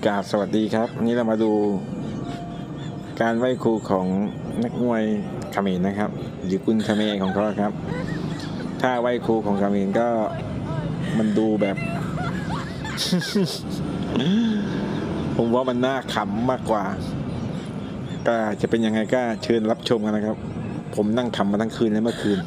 กราบสวัสดีครับนี่เรามาดูการไหว้ครูของนักมวยเขมรนะครับหรือกุนเขมรของเขาครับถ้าไหว้ครูของเขมรก็มันดูแบบ ผมว่ามันน่าขำมากกว่าก็จะเป็นยังไงก็เชิญรับชมกันนะครับผมนั่งขำมาทั้งคืนแล้วเมื่อคืน